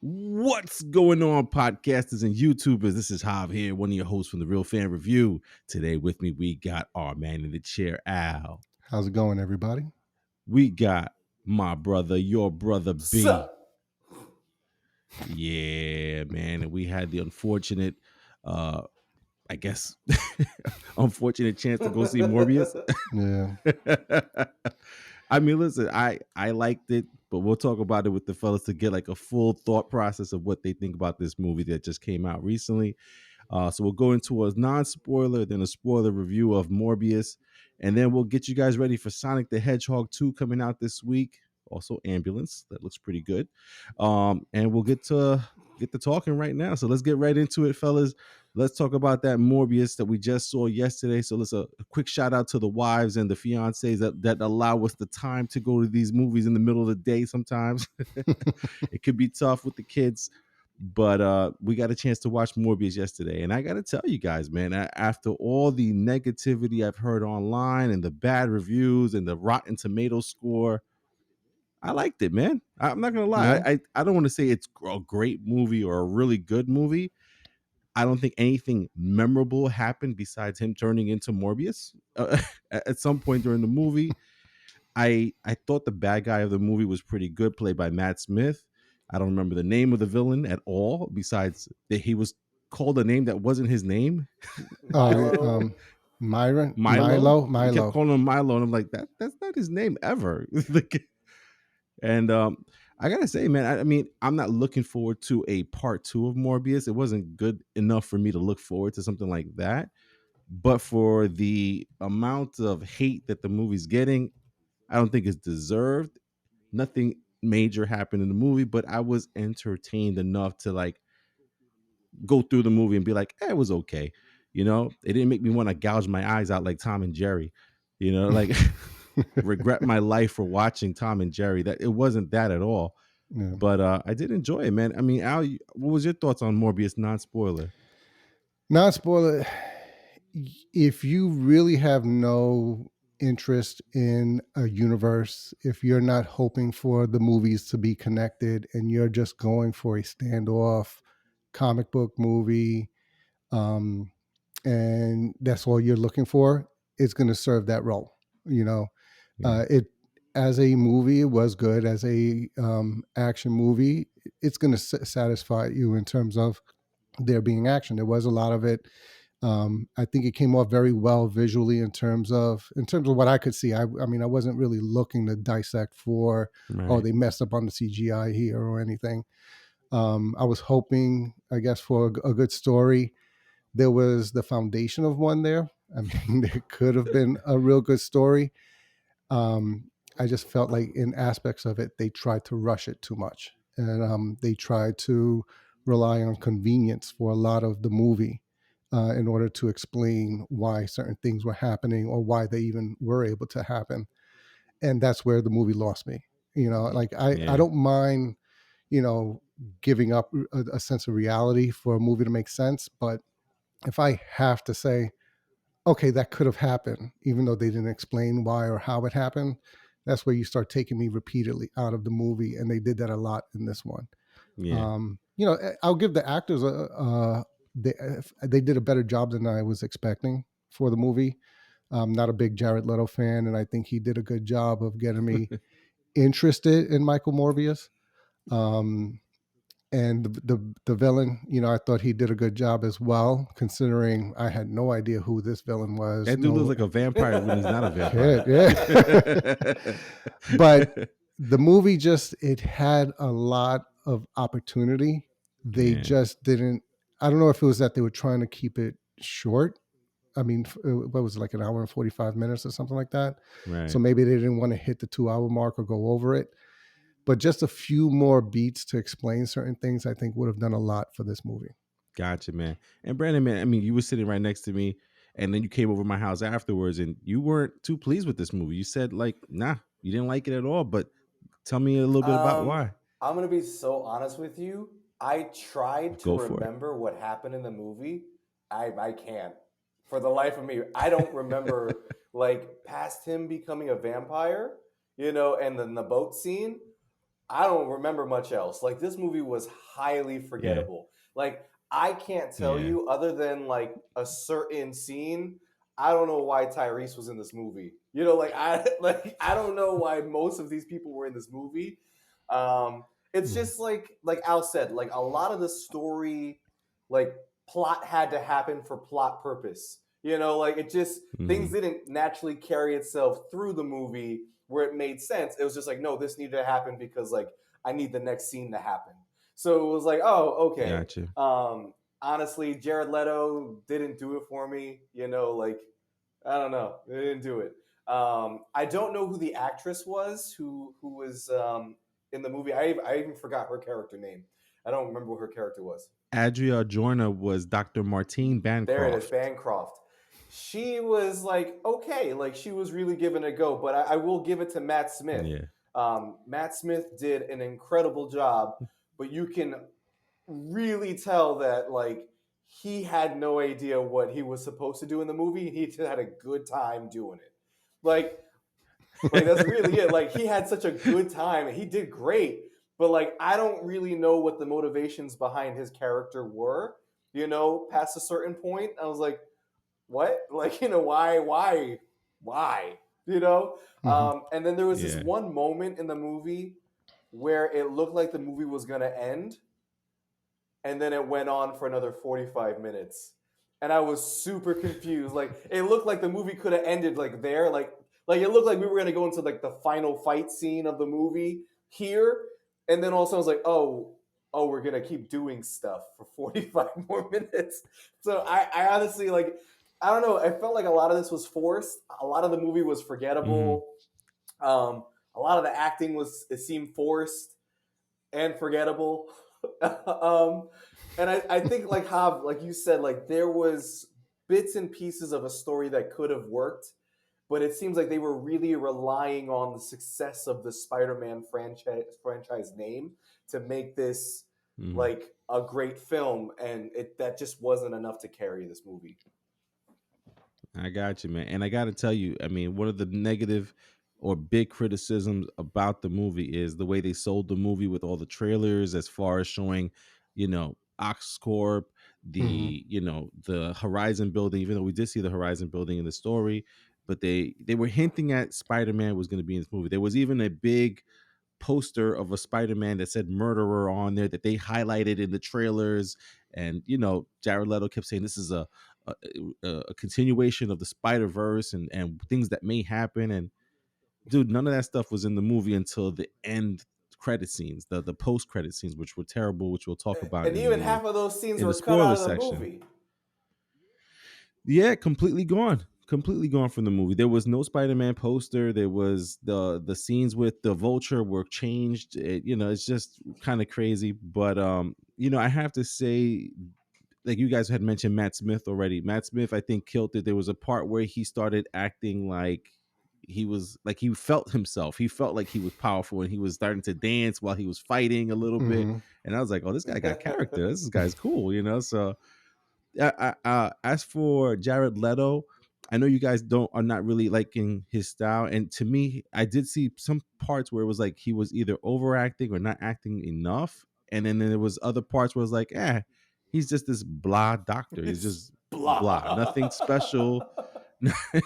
What's going on, podcasters and YouTubers? This is Hav here, one of your hosts from the Real Fan Review. Today with me, we got our man in the chair, Al. How's it going, everybody? We got my brother, your brother, B. Sup? Yeah, man. And we had the unfortunate, I guess, unfortunate chance to go see Morbius. Yeah. I mean, listen, I liked it, but we'll talk about it with the fellas to get like a full thought process of what they think about this movie that just came out recently. So we'll go into a non-spoiler, then a spoiler review of Morbius, and then we'll get you guys ready for Sonic the Hedgehog 2 coming out this week. Also, Ambulance, that looks pretty good. And we'll get to talking right now. So let's get right into it, fellas. Let's talk about that Morbius that we just saw yesterday. So let's a quick shout out to the wives and the fiancés that allow us the time to go to these movies in the middle of the day sometimes. It could be tough with the kids, but we got a chance to watch Morbius yesterday. And I got to tell you guys, man, after all the negativity I've heard online and the bad reviews and the Rotten Tomatoes score, I liked it, man. I'm not going to lie. Yeah. I don't want to say it's a great movie or a really good movie. I don't think anything memorable happened besides him turning into Morbius at some point during the movie. I thought the bad guy of the movie was pretty good, played by Matt Smith. I don't remember the name of the villain at all, besides that he was called a name that wasn't his name. Milo. Milo. He kept calling him Milo, and I'm like, that's not his name ever. And I gotta say, man, I mean, I'm not looking forward to a part 2 of Morbius. It wasn't good enough for me to look forward to something like that. But for the amount of hate that the movie's getting, I don't think it's deserved. Nothing major happened in the movie, but I was entertained enough to like go through the movie and be like, it was okay. You know, it didn't make me want to gouge my eyes out like Tom and Jerry. You know, like regret my life for watching Tom and Jerry. That it wasn't that at all. Yeah. But I did enjoy it, man. I mean, Al, what was your thoughts on Morbius? Non-spoiler. Non-spoiler. If you really have no interest in a universe, if you're not hoping for the movies to be connected and you're just going for a standoff comic book movie, and that's all you're looking for, it's going to serve that role. You know, it as a movie, it was good. As a action movie, it's going to satisfy you in terms of there being action. There was a lot of it. I think it came off very well visually in terms of what I could see. I mean, I wasn't really looking to dissect for, oh, they messed up on the CGI here or anything. I was hoping, I guess, for a good story. There was the foundation of one there. I mean, there could have been a real good story. I just felt like in aspects of it, they tried to rush it too much. And they tried to rely on convenience for a lot of the movie in order to explain why certain things were happening or why they even were able to happen. And that's where the movie lost me. You know, like I don't mind, you know, giving up a sense of reality for a movie to make sense. But if I have to say, okay, that could have happened, even though they didn't explain why or how it happened, that's where you start taking me repeatedly out of the movie. And they did that a lot in this one. Yeah. You know, I'll give the actors they did a better job than I was expecting for the movie. I'm not a big Jared Leto fan, and I think he did a good job of getting me interested in Michael Morbius. And the villain, you know, I thought he did a good job as well, considering I had no idea who this villain was. That dude looks like a vampire when he's not a vampire. Yeah. But the movie it had a lot of opportunity. They just didn't. I don't know if it was that they were trying to keep it short. I mean, what was it, like an hour and 45 minutes or something like that? Right. So maybe they didn't want to hit the 2-hour mark or go over it. But just a few more beats to explain certain things, I think would have done a lot for this movie. Gotcha, man. And Brandon, man, I mean, you were sitting right next to me, and then you came over my house afterwards, and you weren't too pleased with this movie. You said, like, nah, you didn't like it at all. But tell me a little bit about why. I'm going to be so honest with you. I tried to remember what happened in the movie. I can't. For the life of me, I don't remember, like, past him becoming a vampire, you know, and then the boat scene. I don't remember much else. Like, this movie was highly forgettable. Like, I can't tell you, other than like a certain scene, I don't know why Tyrese was in this movie. You know, I don't know why most of these people were in this movie. It's just like Al said, like a lot of the story, like plot had to happen for plot purpose. You know, like it just things didn't naturally carry itself through the movie where it made sense. It was just like, no, this needed to happen because like I need the next scene to happen. So it was like, oh, okay. Gotcha. Honestly, Jared Leto didn't do it for me. You know, like I don't know, they didn't do it. I don't know who the actress was who was in the movie. I even forgot her character name. I don't remember what her character was. Adria Arjona was Dr. Martine Bancroft. There it is, Bancroft. She was like okay, like she was really giving it a go. But I will give it to Matt Smith. Matt Smith did an incredible job, but you can really tell that like he had no idea what he was supposed to do in the movie. He just had a good time doing it. Like that's really it. Like he had such a good time and he did great. But like I don't really know what the motivations behind his character were, you know, past a certain point. I was like, what? Like, you know, why? You know? And then there was this one moment in the movie where it looked like the movie was gonna end, and then it went on for another 45 minutes. And I was super confused. Like it looked like the movie could have ended like there, like it looked like we were gonna go into like the final fight scene of the movie here, and then also I was like, oh, we're gonna keep doing stuff for 45 more minutes. So I honestly like, I don't know. I felt like a lot of this was forced. A lot of the movie was forgettable. A lot of the acting it seemed forced and forgettable. And I think like Hav, like you said, like there was bits and pieces of a story that could have worked, but it seems like they were really relying on the success of the Spider-Man franchise name to make this like a great film, and that just wasn't enough to carry this movie. I got you, man. And I got to tell you, I mean, one of the negative or big criticisms about the movie is the way they sold the movie with all the trailers, as far as showing, you know, Oscorp, you know, the Horizon building, even though we did see the Horizon building in the story, but they were hinting at Spider-Man was going to be in this movie. There was even a big poster of a Spider-Man that said murderer on there that they highlighted in the trailers. And, you know, Jared Leto kept saying this is a continuation of the Spider-Verse and things that may happen. And dude, none of that stuff was in the movie until the end credit scenes, the post credit scenes, which were terrible, which we'll talk about. And even half of those scenes were the cut out of the section. movie. Yeah, completely gone from the movie. There was no Spider-Man poster. There was the scenes with the Vulture were changed. You know, it's just kind of crazy. But you know, I have to say, like you guys had mentioned Matt Smith already. Matt Smith, I think, killed it. There was a part where he started acting like he was like he felt himself. He felt like he was powerful, and he was starting to dance while he was fighting a little bit. And I was like, oh, this guy got character. This guy's cool, you know. So as for Jared Leto, I know you guys are not really liking his style, and to me, I did see some parts where it was like he was either overacting or not acting enough, and then there was other parts where it was like, he's just this blah doctor. He's just blah, nothing special,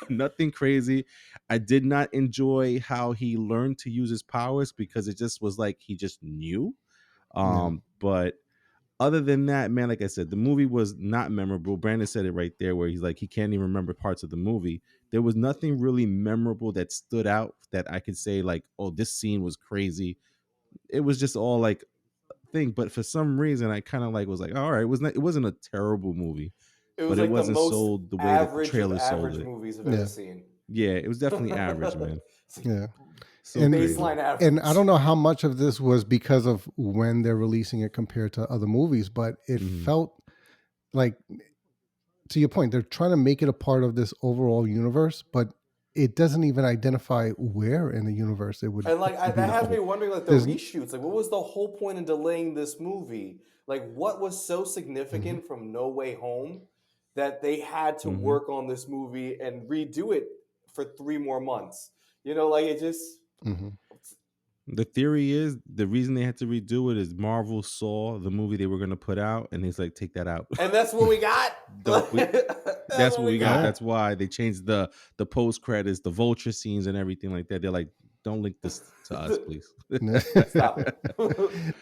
nothing crazy. I did not enjoy how he learned to use his powers because it just was like he just knew. But other than that, man, like I said, the movie was not memorable. Brandon said it right there where he's like, he can't even remember parts of the movie. There was nothing really memorable that stood out that I could say like, oh, this scene was crazy. It was just all like thing. But for some reason, I kind of like was like, all right, it wasn't a terrible movie, it was but like it wasn't the most sold the way that the trailer sold average it. movies I've ever seen. Yeah, it was definitely average, man. Yeah. So baseline average. And I don't know how much of this was because of when they're releasing it compared to other movies, but it felt like, to your point, they're trying to make it a part of this overall universe, but it doesn't even identify where in the universe it would. And like that has me wondering, like the reshoots, like what was the whole point in delaying this movie? Like what was so significant from No Way Home that they had to work on this movie and redo it for 3 more months? You know, like it just The theory is the reason they had to redo it is Marvel saw the movie they were going to put out, and he's like, take that out. And that's what we got. Don't we? That's what we got. got. That's why they changed the post credits, the vulture scenes, and everything like that. They're like, don't link this to us, please. Stop it.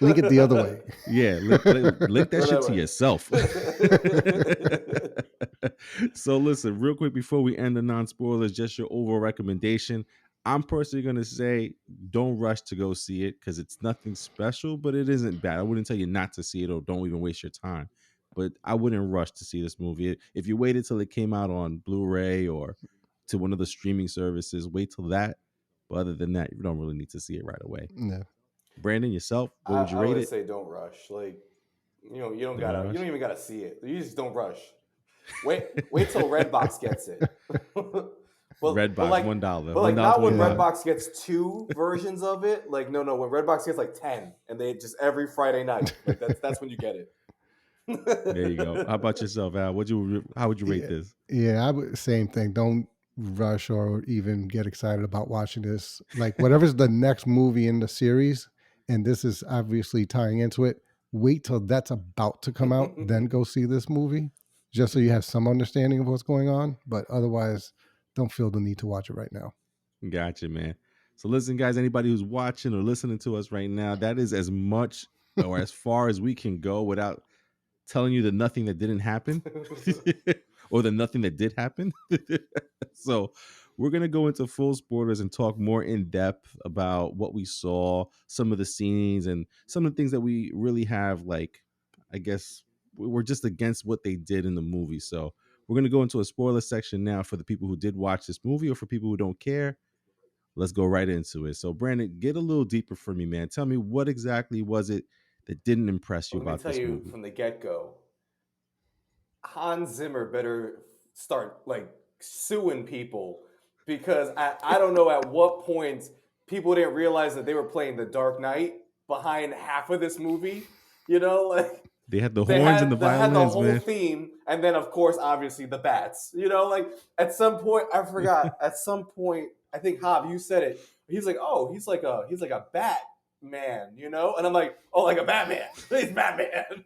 Link it the other way. Yeah, link that shit to yourself. So listen, real quick before we end the non-spoilers, just your overall recommendation. I'm personally going to say don't rush to go see it because it's nothing special, but it isn't bad. I wouldn't tell you not to see it or don't even waste your time, but I wouldn't rush to see this movie. If you waited till it came out on Blu-ray or to one of the streaming services, wait till that. But other than that, you don't really need to see it right away. No. Brandon, yourself, what would you rate it? I would say don't rush. Like, you don't even gotta see it. You just don't rush. Wait till Redbox gets it. Redbox, $1. But like not when Redbox gets 2 versions of it. Like no, when Redbox gets like 10, and they just every Friday night. Like that's when you get it. There you go. How about yourself, Al? How would you rate this? Yeah, I would same thing. Don't rush or even get excited about watching this. Like whatever's the next movie in the series, and this is obviously tying into it. Wait till that's about to come out, then go see this movie, just so you have some understanding of what's going on. But otherwise, don't feel the need to watch it right now. Gotcha, man. So listen, guys, anybody who's watching or listening to us right now, that is as much or as far as we can go without telling you the nothing that didn't happen or the nothing that did happen. So we're going to go into full spoilers and talk more in depth about what we saw, some of the scenes and some of the things that we really have, like, I guess we're just against what they did in the movie. So we're going to go into a spoiler section now for the people who did watch this movie or for people who don't care. Let's go right into it. So Brandon, get a little deeper for me, man. Tell me what exactly was it that didn't impress you about this movie? Let me tell you from the get-go, Hans Zimmer better start like suing people because I don't know at what point people didn't realize that they were playing The Dark Knight behind half of this movie. You know, like they had the horns and the violins, they had the whole man. theme, and then of course, obviously, the bats. You know, like at some point, I forgot. At some point, I think Hob, you said it. He's like, oh, he's like a Batman, you know, and I'm like, oh, like a Batman. He's Batman.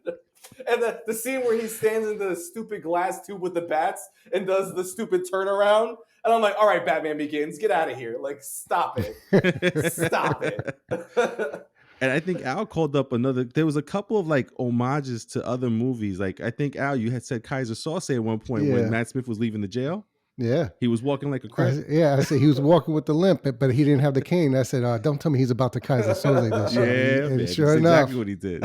And the scene where he stands in the stupid glass tube with the bats and does the stupid turnaround. And I'm like, all right, Batman Begins. Get out of here. Like, stop it. Stop it. And I think Al called up there was a couple of like homages to other movies. Like I think Al, you had said Kaiser Sauce at one point when Matt Smith was leaving the jail. Yeah. He was walking like a crip. I said he was walking with the limp, but he didn't have the cane. I said, don't tell me he's about to Kaiser Soze this year. Yeah, man, sure enough. exactly what he did.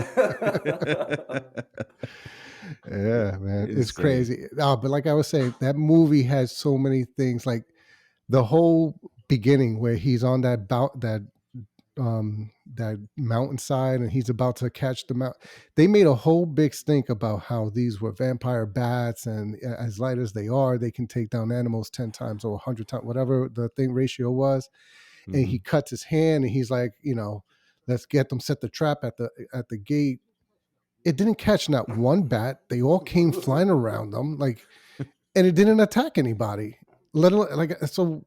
Yeah, man. Insane. It's crazy. But like I was saying, that movie has so many things. Like the whole beginning where he's on that mountainside and he's about to catch the mountain. They made a whole big stink about how these were vampire bats, and as light as they are, they can take down animals 10 times or 100 times, whatever the thing ratio was. Mm-hmm. And he cuts his hand and he's like, let's get them, set the trap at the gate. It didn't catch not one bat. They all came flying around them, like, and it didn't attack anybody. Let alone, like, so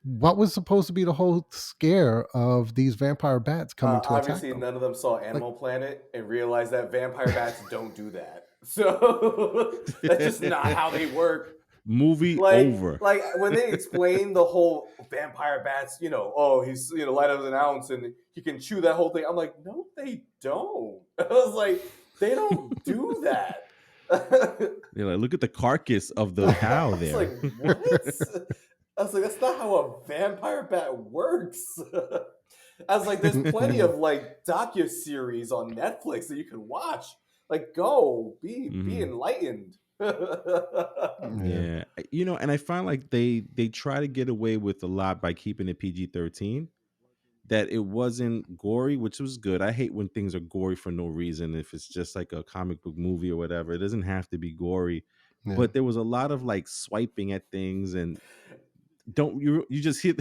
what was supposed to be the whole scare of these vampire bats coming to attack them? Obviously, none of them saw Animal Planet and realized that vampire bats don't do that. So that's just not how they work. Movie over. Like when they explain the whole vampire bats, he's light as an ounce and he can chew that whole thing. I'm like, no, they don't. I was like, they don't do that. They're like, look at the carcass of the cow there. I was like, what? I was like, that's not how a vampire bat works. I was like, there's plenty of like docu-series on Netflix that you can watch. Like, go, be enlightened. Yeah. And I find like they try to get away with a lot by keeping it PG-13. That it wasn't gory, which was good. I hate when things are gory for no reason. If it's just like a comic book movie or whatever, it doesn't have to be gory. Yeah. But there was a lot of like swiping at things and you just see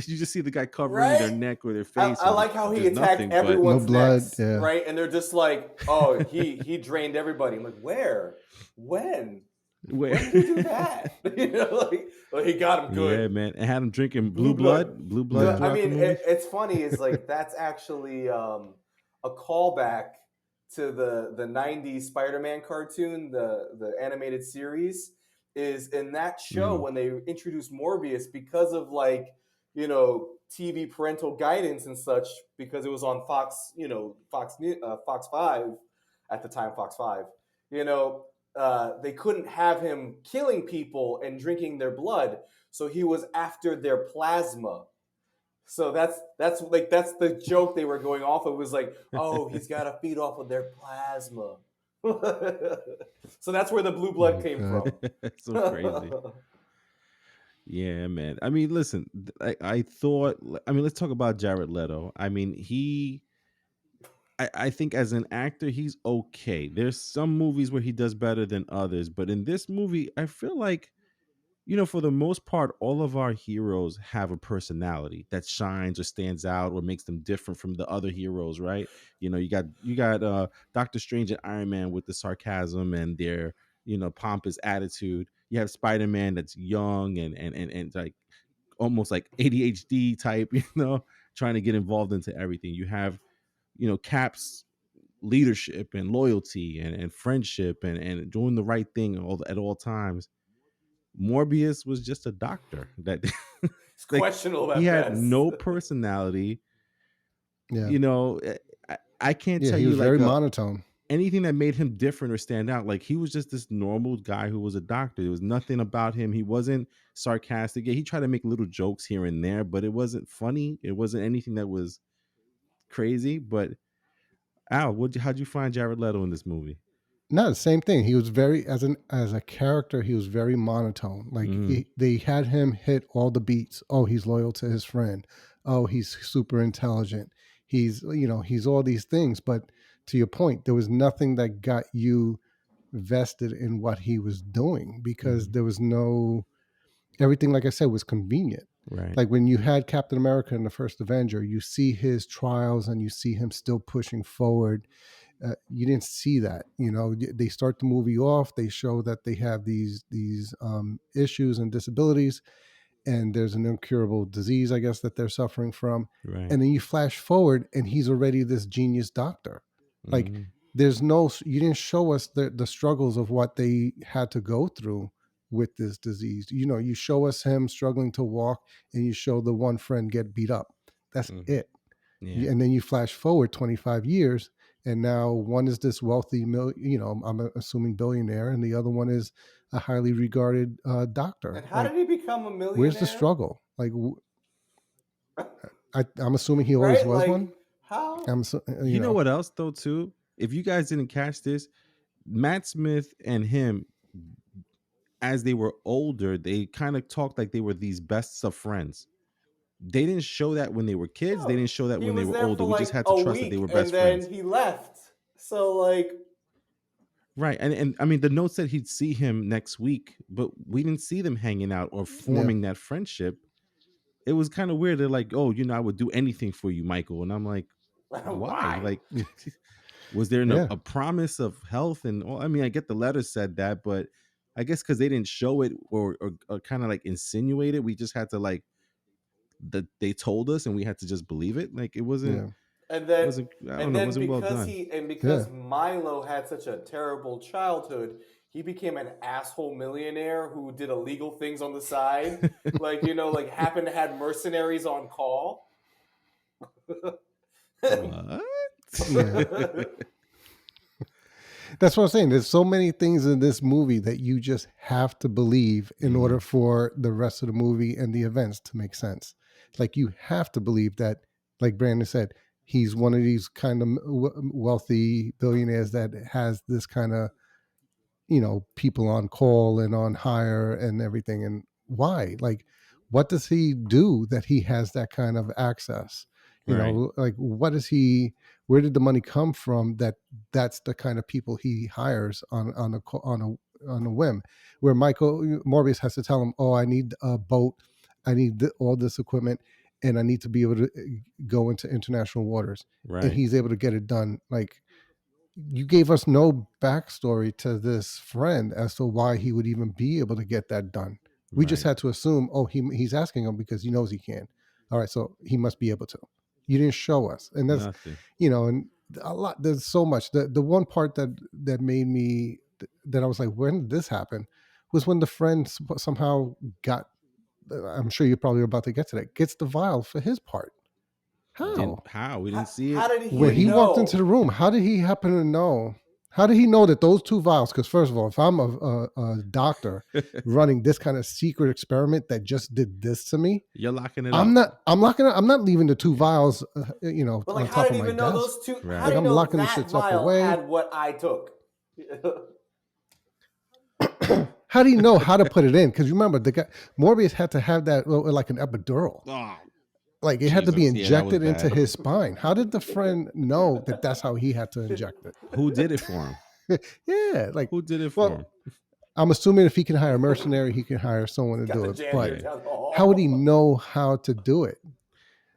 the guy covering their neck or their face. I like how he attacked everyone's necks, right? And they're just like, oh, he drained everybody. I'm like, where? When? Where? When did you do that? Like he got him Yeah, good. man. And had him drinking Blue blood. blue blood Yeah. I throughout the mean, movie. it's funny. Is like that's actually a callback to the '90s Spider-Man cartoon, the animated series. Is in that show Mhm. when they introduced Morbius because of TV parental guidance and such, because it was on Fox, Fox 5 at the time, Fox 5. They couldn't have him killing people and drinking their blood, so he was after their plasma. So that's the joke they were going off of, was like, oh, he's got to feed off of their plasma. So that's where the blue blood Oh came God. from. So crazy. Yeah, man. I mean, listen, I thought, I mean, let's talk about Jared Leto. I mean, I think as an actor, he's okay. There's some movies where he does better than others, but in this movie, I feel like, for the most part, all of our heroes have a personality that shines or stands out or makes them different from the other heroes, right? You got Doctor Strange and Iron Man with the sarcasm and their pompous attitude. You have Spider Man that's young and like almost like ADHD type, trying to get involved into everything. You have Cap's leadership and loyalty and friendship and doing the right thing at all times. Morbius was just a doctor that It's like questionable he at had best. no personality. Yeah. I can't Yeah. tell He you was like very monotone. anything that made him different or stand out. Like he was just this normal guy who was a doctor. There was nothing about him. He wasn't sarcastic. Yeah, he tried to make little jokes here and there, but it wasn't funny. It wasn't anything that was crazy. But Al, how'd you find Jared Leto in this movie? No, the same thing. He was very as a character. He was very monotone. Like Mm, they had him hit all the beats. Oh, he's loyal to his friend. Oh, he's super intelligent. He's all these things. But to your point, there was nothing that got you vested in what he was doing, because mm, there was no, everything, like I said, was convenient. right, Like when you had Captain America in the first Avenger, you see his trials and you see him still pushing forward. You didn't see that. They start the movie off, they show that they have these issues and disabilities, and there's an incurable disease, I guess, that they're suffering from. right. And then you flash forward and he's already this genius doctor. Like Mm, you didn't show us the struggles of what they had to go through with this disease. You show us him struggling to walk, and you show the one friend get beat up. That's mm, it. yeah, And then you flash forward 25 years, and now one is this wealthy I'm assuming billionaire, and the other one is a highly regarded doctor. And how Like, did he become a where's the millionaire? struggle? Like, I'm assuming he always Right? was one. Like how? I'm so, you know what else though too? If you guys didn't catch this, Matt Smith and him, as they were older, they kind of talked like they were these best of friends. They didn't show that when they were kids. They No, didn't show that he when they was were there older. for We just like had to a trust that they week were and best then friends. he left. So like, Right. And I mean the note said he'd see him next week, but we didn't see them hanging out or Yeah, forming that friendship. It was kind of weird. They're like, oh, I would do anything for you, Michael. And I'm like, why? why? Like, was there yeah, a promise of health? And I mean, I get the letter said that, but I guess because they didn't show it or kind of like insinuate it, we just had to like that they told us and we had to just believe it. Like it wasn't, yeah, And it then wasn't, I don't and know, it then wasn't well because done. he and yeah. because Milo had such a terrible childhood, he became an asshole millionaire who did illegal things on the side. Like, like happened to have mercenaries on call. What? Yeah. That's what I'm saying. There's so many things in this movie that you just have to believe in Mhm. order for the rest of the movie and the events to make sense. Like, you have to believe that, like Brandon said, he's one of these kind of wealthy billionaires that has this kind of, people on call and on hire and everything. And why? Like, what does he do that he has that kind of access? Right. Like, what is he? Where did the money come from? That's the kind of people he hires on a whim. Where Michael Morbius has to tell him, "Oh, I need a boat, I need all this equipment, and I need to be able to go into international waters," and Right. he's able to get it done. Like, you gave us no backstory to this friend as to why he would even be able to get that done. We just Right. had to assume, oh, he's asking him because he knows he can. All right, so he must be able to. You didn't show us, and that's Nothing. and a lot. There's so much. The one part that made me that I was like, when did this happen? Was when the friend somehow got. I'm sure you're probably about to get to that. Gets the vial for his part. How? We didn't see How it. did When he he walked into know? the room, how did he happen to know? How did he know that those two vials? Because first of all, if I'm a doctor running this kind of secret experiment that just did this to me, You're locking it I'm up. not. I'm locking. I'm not leaving the two vials, But on like, how top did of he my even know desk. those two? Right. How Like did he I'm know locking the that shits up vial away. had what I took? How do you know how to put it in? Because remember, the guy Morbius had to have that like an epidural. Oh, Like it had to be Jesus. Yeah, that was injected into bad. his spine. How did the friend know that that's how he had to inject it? Who did it for him? Yeah, like, Who did it for him? well, I'm assuming if he can hire a mercenary, he can hire someone to Got do the it. janitor But down the hall. how would he know how to do it?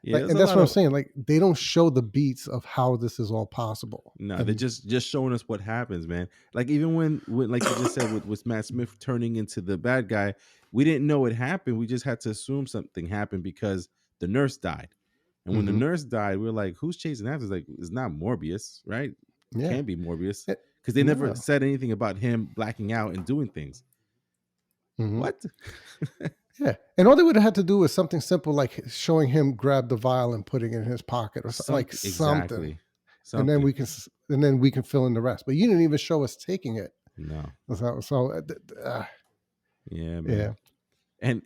Yeah, Like, there's and a that's lot what I'm of saying. Like, they don't show the beats of how this is all possible. no. They're And just showing us what happens, man. Like even when like you just said with Matt Smith turning into the bad guy, we didn't know it happened. We just had to assume something happened because the nurse died, and when the mhm, nurse died, we are like, who's chasing after? It's like it's not Morbius, right? It yeah, can't be Morbius Eh, because they never no, said anything about him blacking out and doing things. mhm, What? yeah. And all they would have had to do was something simple like showing him grab the vial and putting it in his pocket or like Something something, exactly. and then Something. we can fill in the rest. But you didn't even show us taking it. No. Yeah, Yeah, man. And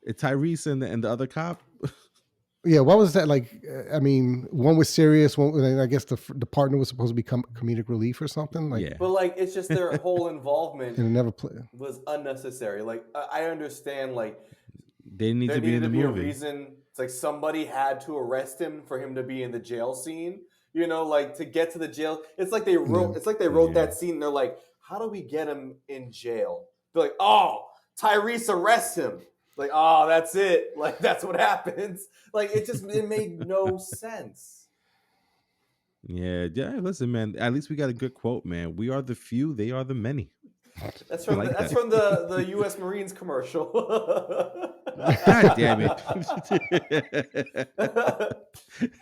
and Tyrese and the other cop. yeah, what was that like? I mean, one was serious. One, and I guess the partner was supposed to become comedic relief or something. Like, Yeah. But like, it's just their whole involvement and it never played. was unnecessary. Like, I understand. Like, They need there to be needed in to the be a movie. reason. It's like somebody had to arrest him for him to be in the jail scene. Like to get to the jail. It's like they wrote. Yeah. It's like they wrote Yeah. that scene. And they're like, how do we get him in jail? They're like, oh, Tyrese arrests him. Like, oh, that's it. Like that's what happens. Like it made no sense. Yeah. Listen, man. At least we got a good quote, man. We are the few, they are the many. That's from like that's that. from the U.S. Marines commercial. God damn it.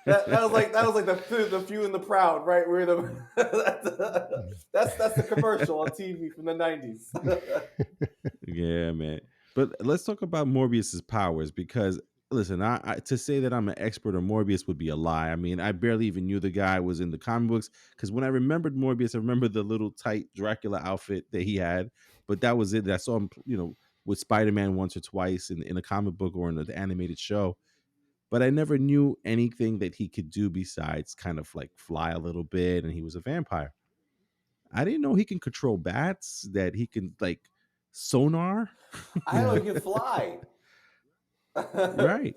that was like the few and the proud, right? We're the that's the commercial on TV from the 90s. Yeah, man. But let's talk about Morbius's powers because listen, I to say that I'm an expert on Morbius would be a lie. I mean, I barely even knew the guy was in the comic books because when I remembered Morbius, I remember the little tight Dracula outfit that he had, but that was it. I saw him, with Spider-Man once or twice in a comic book or in the animated show. But I never knew anything that he could do besides kind of like fly a little bit, and he was a vampire. I didn't know he can control bats, that he can like sonar. I know he can fly. Right.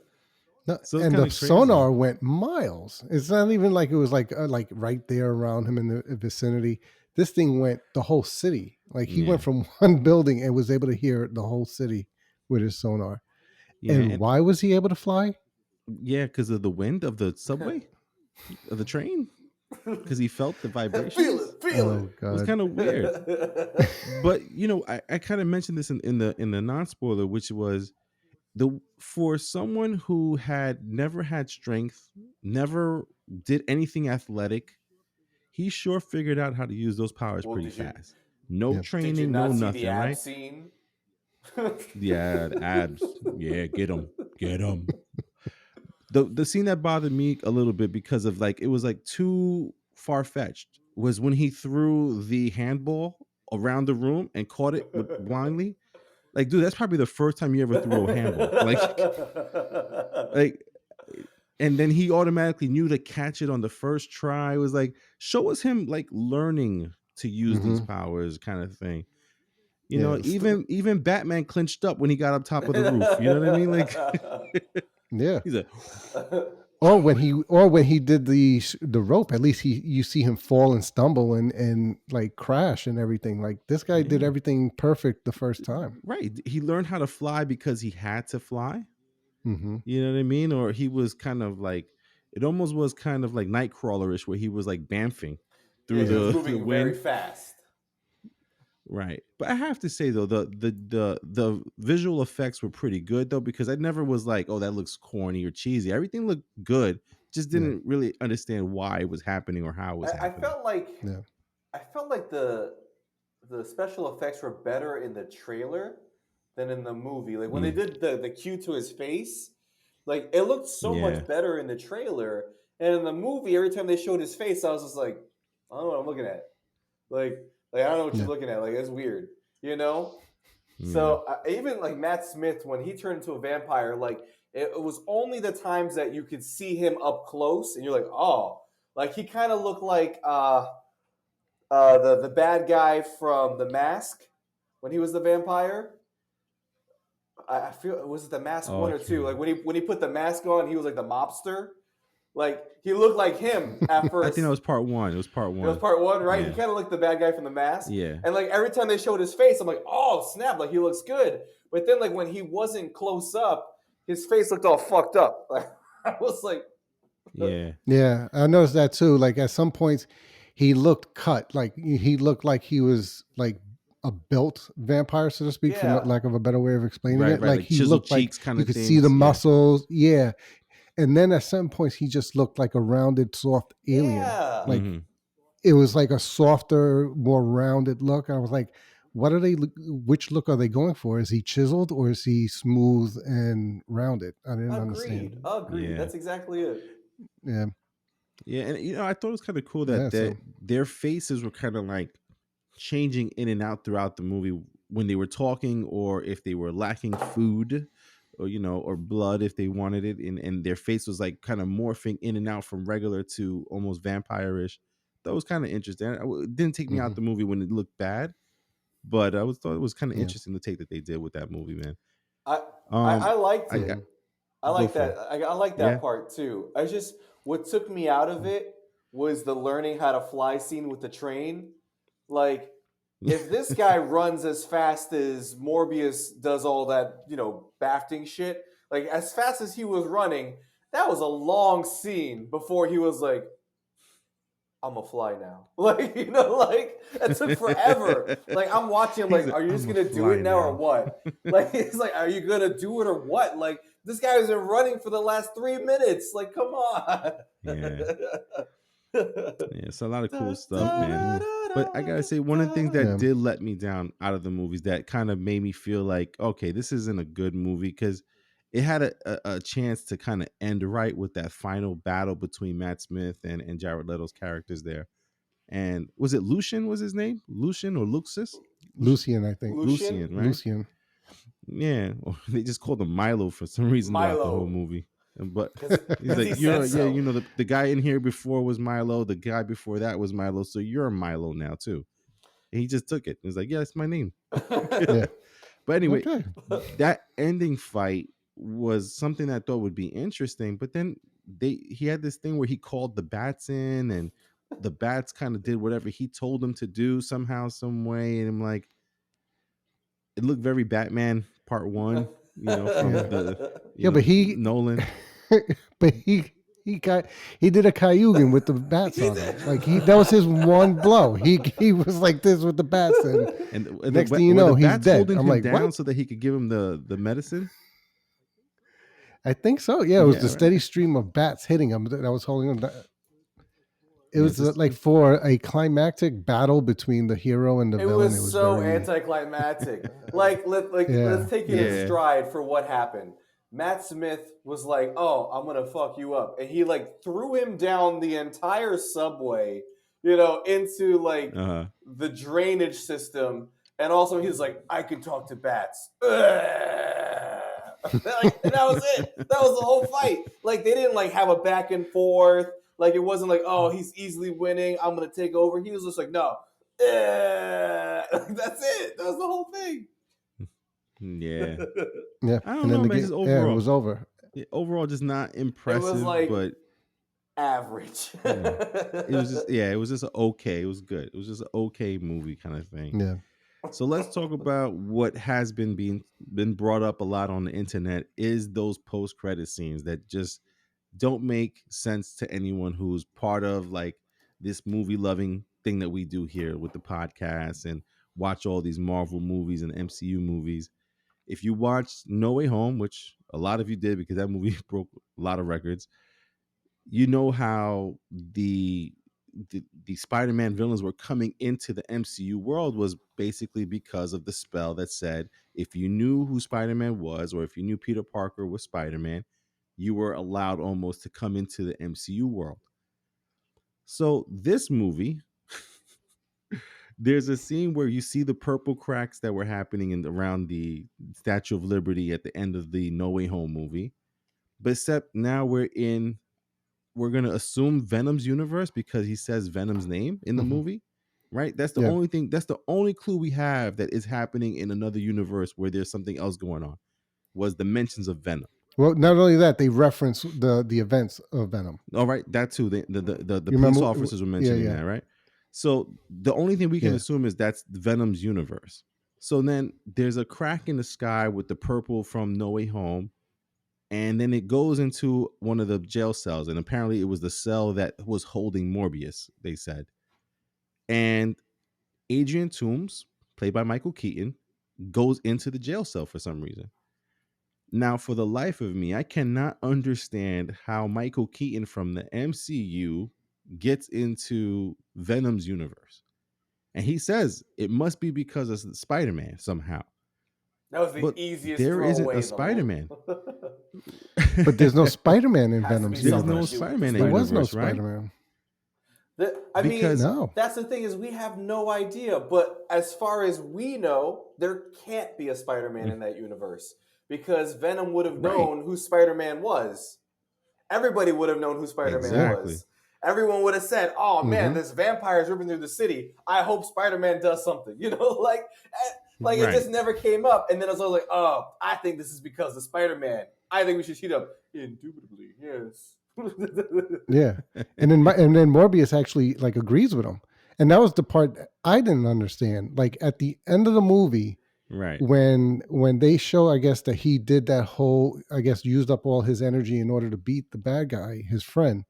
No, So it's and kind the of crazy. sonar went miles. It's not even like it was like right there around him in the vicinity. This thing went the whole city. Like he went from one building and was able to hear the whole city with his sonar. Yeah, And why was he able to fly? yeah, because of the wind of the subway, of the train, because he felt the vibrations. Feel it. Oh It was God. kind of weird. But I kind of mentioned this in the non-spoiler, which was for someone who had never had strength, never did anything athletic, he sure figured out how to use those powers Well, pretty did you- fast. No Yeah. training, Did you no not see nothing, the ab right? scene? Yeah, the abs. Yeah, get them. The scene that bothered me a little bit because of like it was like too far fetched was when he threw the handball around the room and caught it blindly. Like, dude, that's probably the first time you ever threw a handball. Like, and then he automatically knew to catch it on the first try. It was like, show us him like learning to use these powers, kind of thing. Yeah. Even Batman clinched up when he got up top of the roof. You know what I mean? Like, Yeah. he's like, Or when he did the rope, at least you see him fall and stumble and like crash and everything. Like this guy did Yeah. everything perfect the first time. right. He learned how to fly because he had to fly. Mm-hmm. You know what I mean? Or he was kind of like, it almost was kind of like Nightcrawlerish, where he was like bamfing. through he was the moving very wind. fast. Right. But I have to say though, the visual effects were pretty good though, because I never was like, oh, that looks corny or cheesy. Everything looked good. Just didn't really understand why it was happening or how it was I happening. felt like the special effects were better in the trailer than in the movie. Like when they did the cue to his face, like it looked so much better in the trailer. And in the movie, every time they showed his face, I was just like, I don't know what I'm looking at. Like I don't know what you're looking at. Like it's weird, you know. So even like Matt Smith, when he turned into a vampire, like it was only the times that you could see him up close, and you're like, oh, like he kind of looked like the bad guy from The Mask when he was the vampire. I feel was it The Mask 1 or 2? Like when he put the mask on, he was like the mobster. Like he looked like him at first. I think it was part 1. It was part 1. It was part 1, right? Yeah. He kind of looked the bad guy from The Mask. Yeah. And like every time they showed his face, I'm like, oh snap! Like he looks good. But then like when he wasn't close up, his face looked all fucked up. Like I was like, yeah, I noticed that too. Like at some points, he looked cut. Like he looked like he was like a built vampire, so to speak, for lack of a better way of explaining it. Like he looked like you could see the muscles. Yeah. And then at some points, he just looked like a rounded, soft alien. Yeah. Like it was like a softer, more rounded look. I was like, what are they? Which look are they going for? Is he chiseled or is he smooth and rounded? I didn't understand. Agreed. That's exactly it. Yeah. Yeah, and I thought it was kind of cool that their faces were kind of like changing in and out throughout the movie when they were talking, or if they were lacking food, or or blood if they wanted it, and their face was like kind of morphing in and out from regular to almost vampire-ish. That was kind of interesting. It didn't take me out the movie when it looked bad, but I thought it was kind of interesting to take that they did with that movie, man. I liked it. I like that. I like that part too. I just what took me out of it was the learning how to fly scene with the train. Like if this guy runs as fast as Morbius does all that, bafting shit, like as fast as he was running, that was a long scene before he was like, I'm gonna fly now. Like, like it took forever. Like I'm watching, like, are you just gonna do it now or what? Like it's like, are you gonna do it or what? Like this guy has been running for the last 3 minutes. Like, come on. It's a lot of cool stuff, man. But I gotta say, one of the things that did let me down out of the movies that kind of made me feel like, okay, this isn't a good movie, because it had a chance to kind of end right with that final battle between Matt Smith and Jared Leto's characters there. And was it Lucian was his name? Lucian or Luxus? Lucian, I think. Lucian, right? Lucian. Yeah. They just called him Milo for some reason throughout the whole movie. But he's like, the guy in here before was Milo. The guy before that was Milo. So you're Milo now too. And he just took it. He's like, yeah, that's my name. But anyway, that ending fight was something that I thought would be interesting. But then he had this thing where he called the bats in, and the bats kind of did whatever he told them to do somehow, some way. And I'm like, it looked very Batman Part 1, from but he Nolan. But he did a Cayugan with the bats on him. Like that was his one blow. He was like this with the bats, and next thing you know, he's dead. I'm like, down what? So that he could give him the medicine. I think so. Yeah, it was the steady stream of bats hitting him that was holding him down. It was like for a climactic battle between the hero and the villain. It was so anticlimactic. Let's take it in stride for what happened. Matt Smith was like, "Oh, I'm gonna fuck you up," and he like threw him down the entire subway, into like the drainage system, and also he's like, "I can talk to bats." And that was it. That was the whole fight. Like they didn't like have a back and forth. Like it wasn't like, "Oh, he's easily winning. I'm gonna take over." He was just like, "No." That's it. That was the whole thing. Yeah. I don't know, man. Just overall, it was over. Overall, just not impressive. It was like but average. It was just okay. It was good. It was just an okay movie kind of thing. Yeah. So let's talk about what has been brought up a lot on the internet is those post-credit scenes that just don't make sense to anyone who's part of like this movie loving thing that we do here with the podcast and watch all these Marvel movies and MCU movies. If you watched No Way Home, which a lot of you did because that movie broke a lot of records, you know how the Spider-Man villains were coming into the MCU world was basically because of the spell that said if you knew who Spider-Man was or if you knew Peter Parker was Spider-Man, you were allowed almost to come into the MCU world. So this movie, there's a scene where you see the purple cracks that were happening around the Statue of Liberty at the end of the No Way Home movie. But except now we're gonna assume Venom's universe because he says Venom's name in the movie, right? That's the only thing. That's the only clue we have that is happening in another universe where there's something else going on. Was the mentions of Venom? Well, not only that, they reference the events of Venom. All right, that too. The police officers were mentioning that, right? So the only thing we can assume is that's Venom's universe. So then there's a crack in the sky with the purple from No Way Home. And then it goes into one of the jail cells. And apparently it was the cell that was holding Morbius, they said. And Adrian Toomes, played by Michael Keaton, goes into the jail cell for some reason. Now, for the life of me, I cannot understand how Michael Keaton from the MCU gets into Venom's universe. And he says it must be because of Spider-Man somehow. That was the easiest there throwaway isn't a Spider-Man. But there's no Spider-Man in Venom's There's universe. no Spider-Man in There the was no universe, right? Spider-Man. That's the thing is we have no idea. But as far as we know, there can't be a Spider-Man in that universe because Venom would have known who Spider-Man was. Everybody would have known who Spider-Man was. Everyone would have said, "Oh man, this vampire is ripping through the city. I hope Spider-Man does something." You know, like it just never came up. And then I was like, "Oh, I think this is because of Spider-Man. I think we should shoot up." Indubitably, yes. Yeah, and then Morbius actually like agrees with him, and that was the part I didn't understand. Like at the end of the movie, right? When they show, I guess that he did that whole, I guess, used up all his energy in order to beat the bad guy, his friend.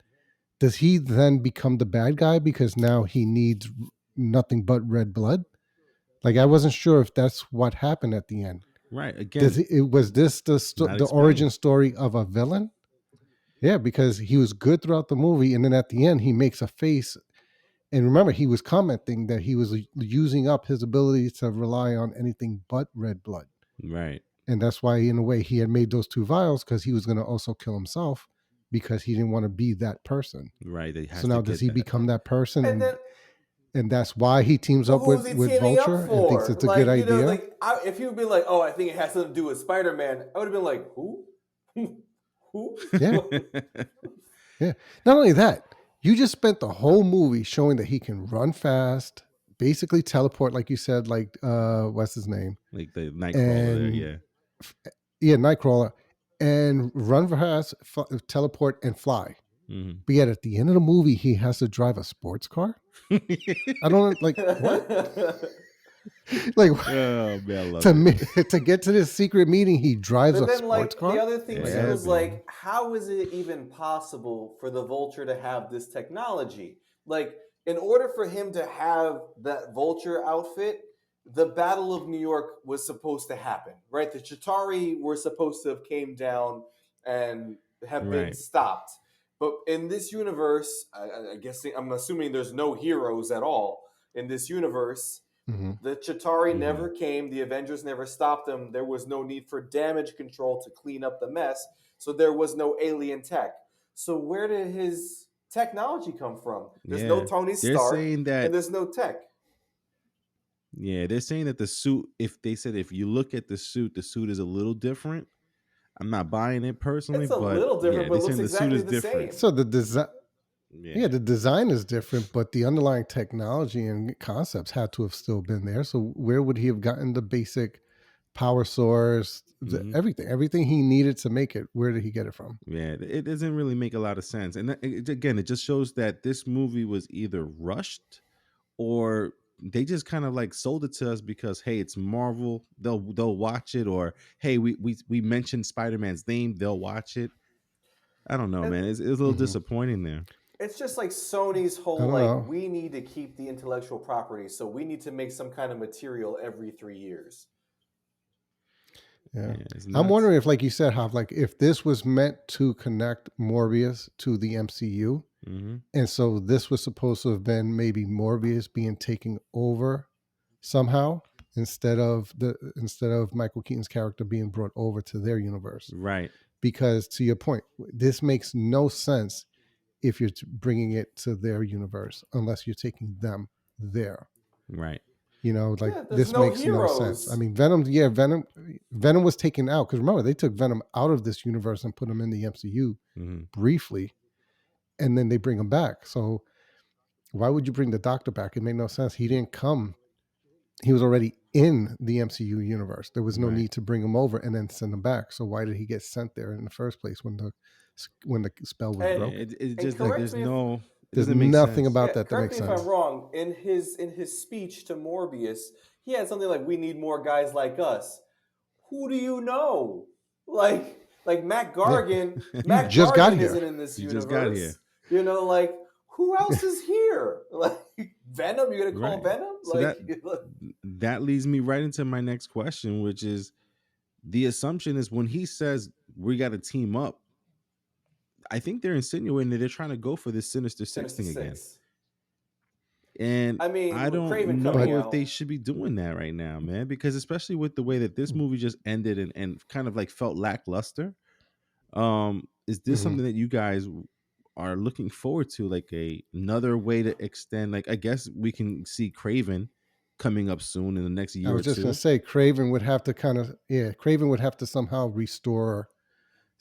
Does he then become the bad guy because now he needs nothing but red blood? Like I wasn't sure if that's what happened at the end. Right. Again, was this the origin story of a villain? Yeah, because he was good throughout the movie, and then at the end he makes a face. And remember, he was commenting that he was using up his ability to rely on anything but red blood. Right. And that's why, in a way, he had made those 2 vials because he was going to also kill himself because he didn't want to be that person. Right. So now does he become that person? And that's why he teams up with Vulture and thinks it's a good idea? You know, if you would be like, "Oh, I think it has something to do with Spider-Man," I would have been like, "Who? Who?" Yeah. Yeah. Not only that, you just spent the whole movie showing that he can run fast, basically teleport, like you said, like what's his name? Like the Nightcrawler, yeah. Yeah, Nightcrawler. And run fast, teleport, and fly. Mm-hmm. But yet at the end of the movie, he has to drive a sports car. I don't like what? Like oh man, I love to get to this secret meeting, he drives a sports car. The other thing too is like, how is it even possible for the Vulture to have this technology? Like, in order for him to have that Vulture outfit, the Battle of New York was supposed to happen, right? The Chitauri were supposed to have came down and have been stopped. But in this universe, I guess I'm assuming there's no heroes at all in this universe. Mm-hmm. The Chitauri never came. The Avengers never stopped them. There was no need for damage control to clean up the mess. So there was no alien tech. So where did his technology come from? There's no Tony Stark, and there's no tech. Yeah, they're saying that the suit, if you look at the suit is a little different. I'm not buying it personally. It's a little different, but it looks exactly the same. So the design, the design is different, but the underlying technology and concepts had to have still been there. So where would he have gotten the basic power source, everything he needed to make it? Where did he get it from? Yeah, it doesn't really make a lot of sense. And again, it just shows that this movie was either rushed or they just kind of like sold it to us because, hey, it's Marvel, they'll watch it, or hey, we mentioned Spider-Man's name, they'll watch it. I don't know, man. It's a little disappointing there. It's just like Sony's I whole don't like know. we need to keep the intellectual property, so we need to make some kind of material every 3 years. Yeah. it's I'm nuts. wondering if, like you said, Hav, like if this was meant to connect Morbius to the MCU, and so this was supposed to have been maybe Morbius being taken over somehow instead of Michael Keaton's character being brought over to their universe. Right. Because to your point, this makes no sense if you're bringing it to their universe unless you're taking them there. Right. You know, like Yeah, there's this no makes no sense. heroes. I mean, Venom was taken out because remember they took Venom out of this universe and put him in the MCU briefly, and then they bring him back. So why would you bring the Doctor back? It made no sense. He didn't come. He was already in the MCU universe. There was no need to bring him over and then send him back. So why did he get sent there in the first place when the spell was broken? It's just like correct me it There's doesn't make nothing sense. about that correct makes me if sense. I'm wrong. In his speech to Morbius, he had something like, "We need more guys like us." Who do you know? Like Matt Gargan. Matt just got Gargan here. isn't in this You universe. just got here. You know, like who else is here? Like Venom? You're gonna call Venom? So that leads me right into my next question, which is the assumption is when he says we got to team up, I think they're insinuating that they're trying to go for this Sinister Six thing again. And I mean, I don't Kraven know coming if out. they should be doing that right now, man, because especially with the way that this movie just ended and kind of like felt lackluster. Is this something that you guys are looking forward to, like another way to extend? Like, I guess we can see Kraven coming up soon in the next year or two. I was just going to say, Kraven would have to Kraven would have to somehow restore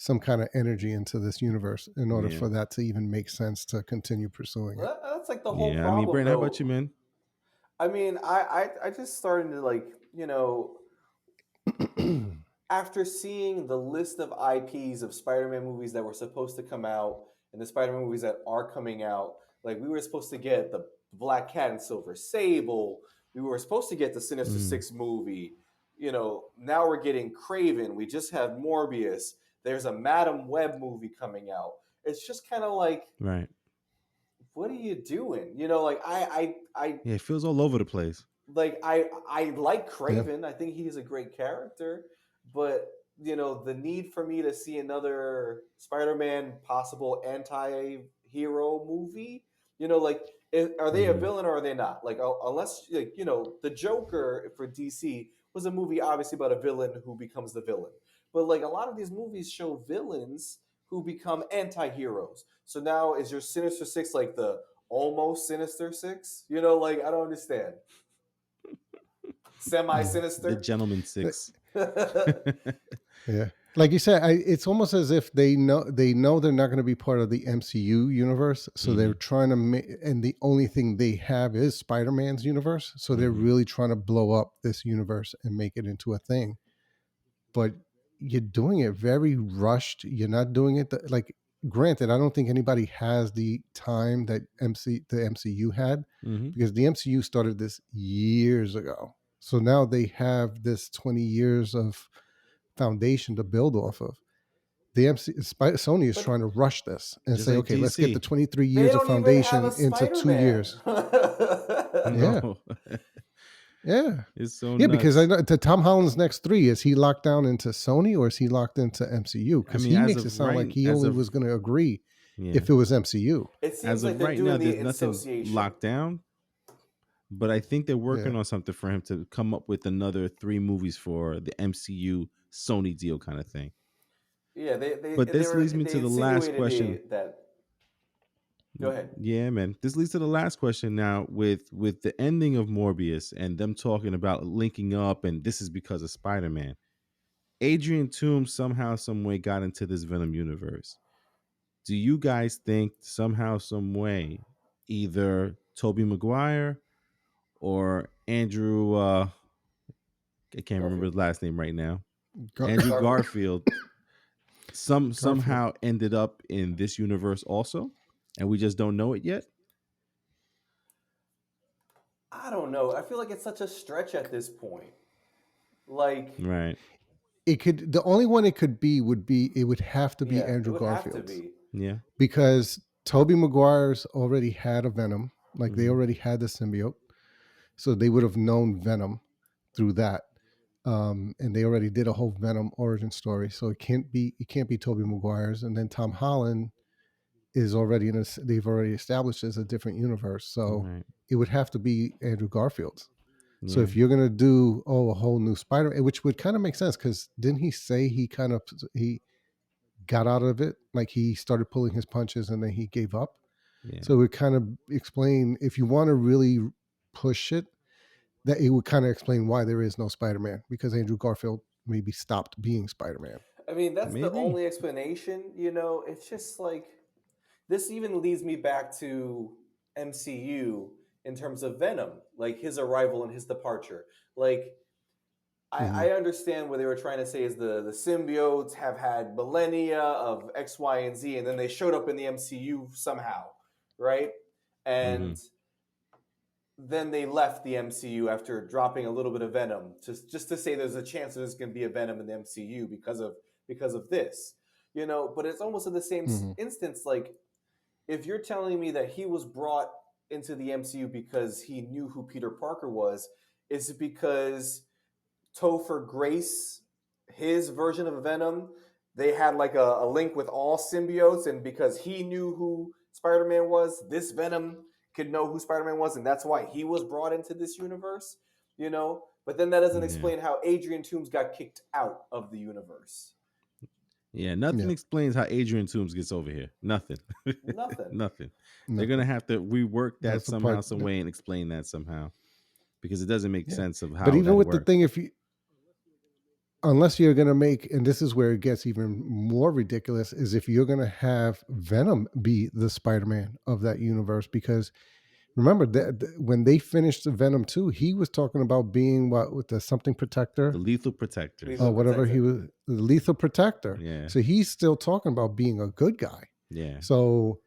some kind of energy into this universe in order for that to even make sense to continue pursuing it. That's like the whole problem. I mean, Brandon, though. how about you, man? I mean, I just started to like, you know, after seeing the list of IPs of Spider-Man movies that were supposed to come out and the Spider-Man movies that are coming out, like we were supposed to get the Black Cat and Silver Sable, we were supposed to get the Sinister Six movie, you know, now we're getting Kraven, we just have Morbius, there's a Madam Web movie coming out. It's just kind of like, what are you doing? You know, like I it feels all over the place. Like I like Kraven. I think he's a great character, but you know, the need for me to see another Spider-Man possible anti-hero movie, you know, like are they a villain or are they not? Like unless like, you know, the Joker for DC was a movie obviously about a villain who becomes the villain. But like a lot of these movies show villains who become anti-heroes. So now is your Sinister Six like the almost Sinister Six? You know, like I don't understand. Semi-sinister, the Gentleman Six. Yeah, like you said, it's almost as if they know they're not going to be part of the MCU universe, so they're trying to and the only thing they have is Spider-Man's universe, so they're really trying to blow up this universe and make it into a thing. But you're doing it very rushed. You're not doing it like. Granted, I don't think anybody has the time that the MCU had, because the MCU started this years ago. So now they have this 20 years of foundation to build off of. Sony is trying to rush this and say, like okay, DC. Let's get the 23 years of foundation into 2 years. Yeah. It's so nuts. Because I know to Tom Holland's next 3, is he locked down into Sony or is he locked into MCU? Because he makes it sound like he only was going to agree if it was MCU. It seems like they're doing the association. Locked down. But I think they're working on something for him to come up with another 3 movies for the MCU Sony deal kind of thing. Yeah, but this leads me to the last question. Go ahead. Yeah, man. This leads to the last question now with the ending of Morbius and them talking about linking up, and this is because of Spider-Man. Adrian Toomes somehow, some way got into this Venom universe. Do you guys think somehow, some way, either Tobey Maguire or Andrew, I can't remember his last name right now, Andrew Garfield, somehow ended up in this universe also, and we just don't know it yet? I don't know. I feel like it's such a stretch at this point. Like, right. It the only one it could be would have to be Andrew Garfield. Yeah. Because Tobey Maguire's already had a Venom, like they Mhm. already had the symbiote, so they would have known Venom through that. And they already did a whole Venom origin story, so it can't be Tobey Maguire's. And then Tom Holland is already they've already established as a different universe, so Right. it would have to be Andrew Garfield's. So Yeah. if you're gonna do a whole new Spider, which would kind of make sense, because didn't he say he got out of it, like he started pulling his punches and then he gave up? Yeah. So it would kind of explain, if you want to really push it, that it would kind of explain why there is no Spider-Man, because Andrew Garfield maybe stopped being Spider-Man. I mean, that's the Maybe. only explanation. It's just like this even leads me back to MCU in terms of Venom, like his arrival and his departure. Like Hmm. I understand what they were trying to say is the symbiotes have had millennia of X, Y, and Z, and then they showed up in the MCU somehow, right? Mm-hmm. And then they left the MCU after dropping a little bit of Venom, just to say there's a chance there's going to be a Venom in the MCU because of this, But it's almost in the same Hmm. instance, like if you're telling me that he was brought into the MCU because he knew who Peter Parker was, is it because Topher Grace, his version of Venom, they had like a link with all symbiotes, and because he knew who Spider-Man was, this Venom could know who Spider-Man was, and that's why he was brought into this universe. But then that doesn't Yeah. explain how Adrian Toomes got kicked out of the universe. Yeah. Nothing Yeah. explains how Adrian Toomes gets over here. Nothing. Nothing. Nothing. They're gonna Nothing. have to rework that That's the somehow, part. some way, and explain that somehow because it doesn't make Yeah. sense of But how even that with the works. thing, if you unless you're going to make, and this is where it gets even more ridiculous, is if you're going to have Venom be the Spider-Man of that universe. Because remember that when they finished Venom 2, he was talking about being what, with the something The protector, lethal protector. Lethal whatever he Protector. was, the lethal protector. Yeah. So he's still talking about being a good guy. Yeah. So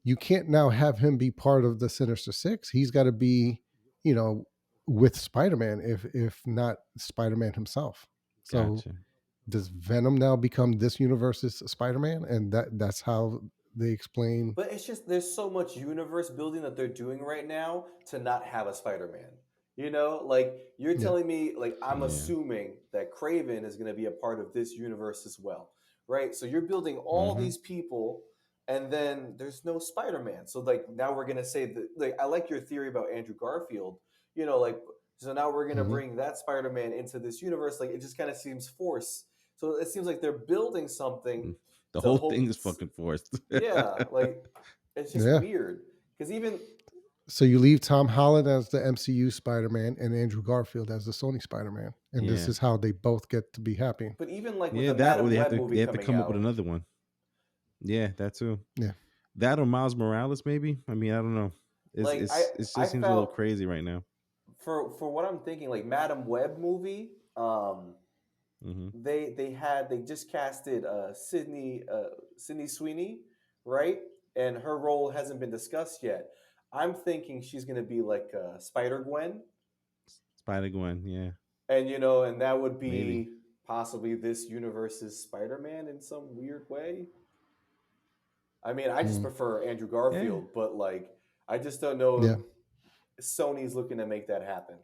you can't now have him be part of the Sinister Six. He's got to be, you know, with Spider-Man, if not Spider-Man himself. So Gotcha. does Venom now become this universe's Spider-Man? And that's how they explain. But it's just there's so much universe building that they're doing right now to not have a Spider-Man. Like you're Yeah. telling me, like I'm Yeah. assuming that Craven is going to be a part of this universe as well, right? So you're building all Mm-hmm. these people, and then there's no Spider-Man. So like now we're going to say that, like I like your theory about Andrew Garfield. Like so now we're going to Hmm. bring that Spider-Man into this universe. Like it just kind of seems forced. So it seems like they're building something The to whole hope. thing is fucking forced. Yeah, like it's just Yeah. weird because even So you leave Tom Holland as the MCU Spider-Man and Andrew Garfield as the Sony Spider-Man. And this Yeah. is how they both get to be happy. but even like with Yeah, the that or Madam Web they movie have to coming come up with out, another one. Yeah, that too. Yeah. That or Miles Morales, maybe. I mean, I don't know. It's like I it's it I just seems a little felt crazy right now. for what I'm thinking, like Madam Web movie, Mm-hmm. they just casted Sydney Sweeney, right? And her role hasn't been discussed yet. I'm thinking she's gonna be like Spider Gwen, Spider Gwen, yeah, and that would maybe. be possibly this universe's Spider Man in some weird way. I mean, I just Mm. prefer Andrew Yeah, Garfield, but like, I just don't know Yeah. if Sony's looking to make that happen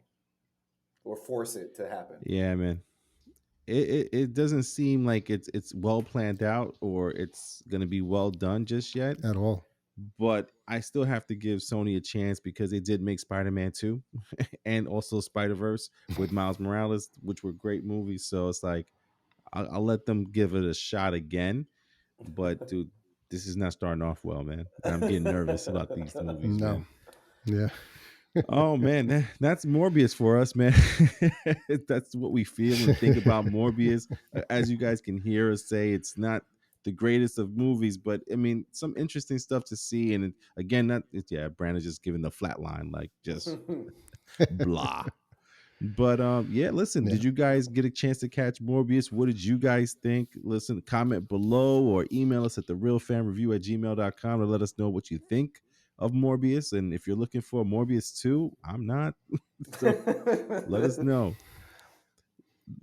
or force it to happen. yeah, man. It doesn't seem like it's well planned out or it's gonna be well done just yet. At all. But I still have to give Sony a chance because they did make Spider-Man 2 and also Spider-Verse with Miles Morales, which were great movies. So it's like I'll let them give it a shot again. But dude, this is not starting off well, man. And I'm getting nervous about these movies, No. man. Yeah. Oh man, that's Morbius for us, man. That's what we feel and think about Morbius. As you guys can hear us say, it's not the greatest of movies, but I mean, some interesting stuff to see. And again, Brandon's just giving the flat line, like just blah. But yeah, listen, Yeah. did you guys get a chance to catch Morbius? What did you guys think? Listen, comment below or email us at therealfanreview@gmail.com to let us know what you think of Morbius. And if you're looking for Morbius 2, I'm not. So let us know.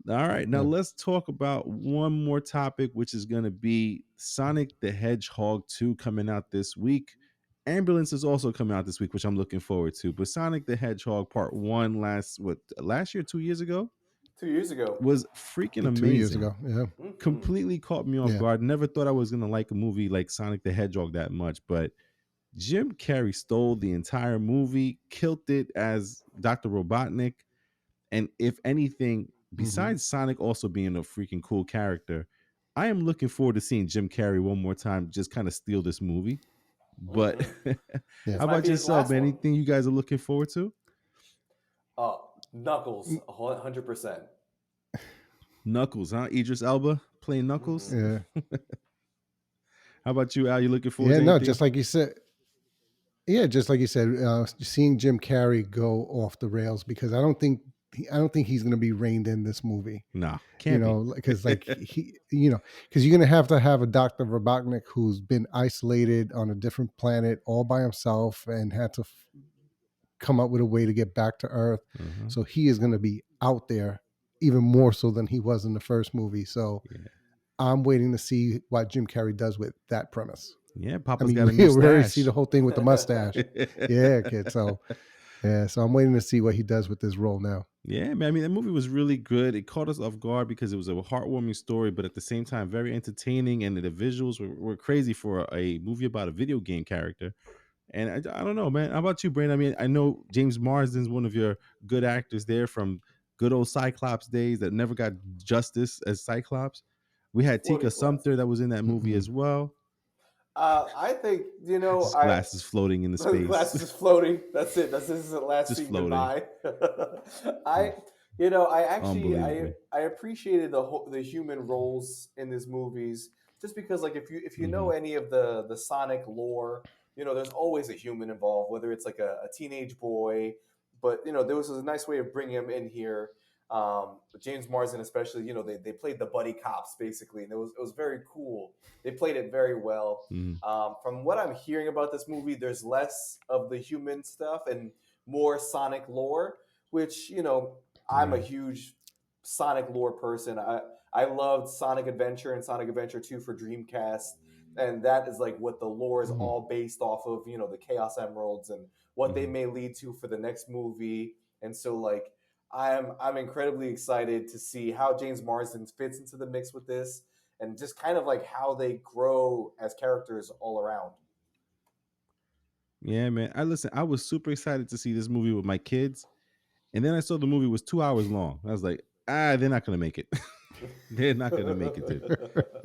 All right, now Yeah. let's talk about one more topic, which is going to be Sonic the Hedgehog 2 coming out this week. Ambulance is also coming out this week, which I'm looking forward to. But Sonic the Hedgehog Part 1 last year, 2 years ago? 2 years ago. Was freaking Like 2 years amazing. ago. Yeah. Completely caught me off guard. Never thought I was going to like a movie like Sonic the Hedgehog that much, but Jim Carrey stole the entire movie, killed it as Dr. Robotnik. And if anything, besides Sonic also being a freaking cool character, I am looking forward to seeing Jim Carrey one more time just kind of steal this movie. But how about yourself, man? Anything you guys are looking forward to? Knuckles, 100%. Knuckles, huh? Idris Elba playing Knuckles? Yeah. How about you, Al? You looking forward to anything? anything? Just like you said. Yeah, just like you said, seeing Jim Carrey go off the rails, because I don't think he's going to be reined in this movie. No, can't be. Because like because you're going to have a Dr. Robotnik who's been isolated on a different planet all by himself and had to come up with a way to get back to Earth. So he is going to be out there even more so than he was in the first movie. So I'm waiting to see what Jim Carrey does with that premise. Yeah, Papa's got a mustache. We already see the whole thing with the mustache. Yeah, kid. So I'm waiting to see what he does with this role now. Yeah, man. I mean, that movie was really good. It caught us off guard because it was a heartwarming story, but at the same time, very entertaining. And the visuals were crazy for a movie about a video game character. And I don't know, man. How about you, Brandon? I mean, I know James Marsden's one of your good actors there from good old Cyclops days that never got justice as Cyclops. We had Tika Sumpter that was in that movie as well. I think, his glasses floating in the space. Glasses is floating. That's it. This is the last scene goodbye. I appreciated the human roles in these movies, just because, like, if you know any of the Sonic lore, there's always a human involved, whether it's like a teenage boy, but there was a nice way of bringing him in here. James Marsden especially, they played the buddy cops basically, and it was very cool. They played it very well. From what I'm hearing about this movie, there's less of the human stuff and more Sonic lore, which I'm a huge Sonic lore person. I loved Sonic Adventure and Sonic Adventure 2 for Dreamcast, and that is like what the lore is all based off of, the Chaos Emeralds and what they may lead to for the next movie. And so, like, I'm incredibly excited to see how James Marsden fits into the mix with this, and just kind of like how they grow as characters all around. Yeah, man. I was super excited to see this movie with my kids, and then I saw the movie was 2 hours long. I was like, they're not gonna make it. They're not gonna make it, dude.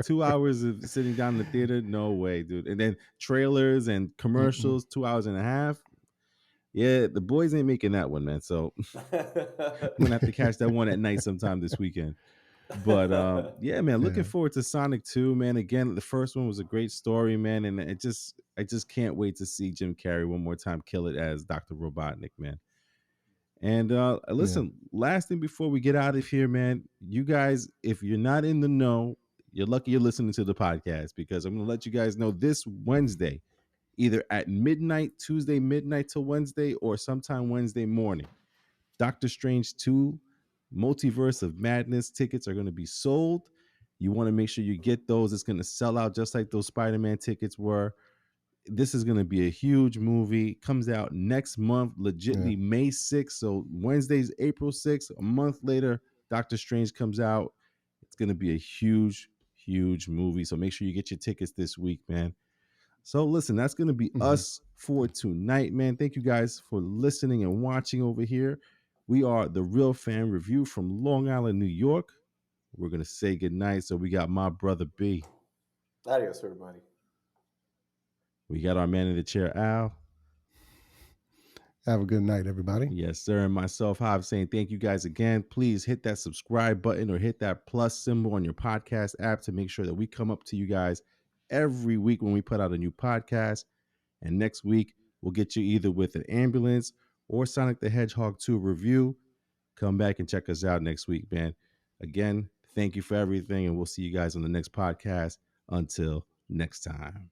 2 hours of sitting down in the theater, no way, dude. And then trailers and commercials, 2 hours and a half. Yeah, the boys ain't making that one, man. So I'm gonna have to catch that one at night sometime this weekend. But yeah, man, looking forward to Sonic 2, man. Again, the first one was a great story, man, and I just can't wait to see Jim Carrey one more time kill it as Dr. Robotnik, man. And listen, last thing before we get out of here, man, you guys, if you're not in the know, you're lucky you're listening to the podcast, because I'm gonna let you guys know this Wednesday, either at midnight, Tuesday midnight to Wednesday, or sometime Wednesday morning, Doctor Strange 2, Multiverse of Madness tickets are going to be sold. You want to make sure you get those. It's going to sell out just like those Spider-Man tickets were. This is going to be a huge movie. Comes out next month, legitly May 6th. So Wednesday's April 6th. A month later, Doctor Strange comes out. It's going to be a huge, huge movie. So make sure you get your tickets this week, man. So listen, that's going to be us for tonight, man. Thank you guys for listening and watching over here. We are the Real Fan Review from Long Island, New York. We're going to say goodnight. So we got my brother B. Adios, everybody. We got our man in the chair, Al. Have a good night, everybody. Yes, sir. And myself, Hav, saying thank you guys again. Please hit that subscribe button or hit that plus symbol on your podcast app to make sure that we come up to you guys every week when we put out a new podcast. And next week, we'll get you either with an Ambulance or Sonic the Hedgehog 2 review. Come back and check us out next week, man. Again, thank you for everything, and we'll see you guys on the next podcast. Until next time.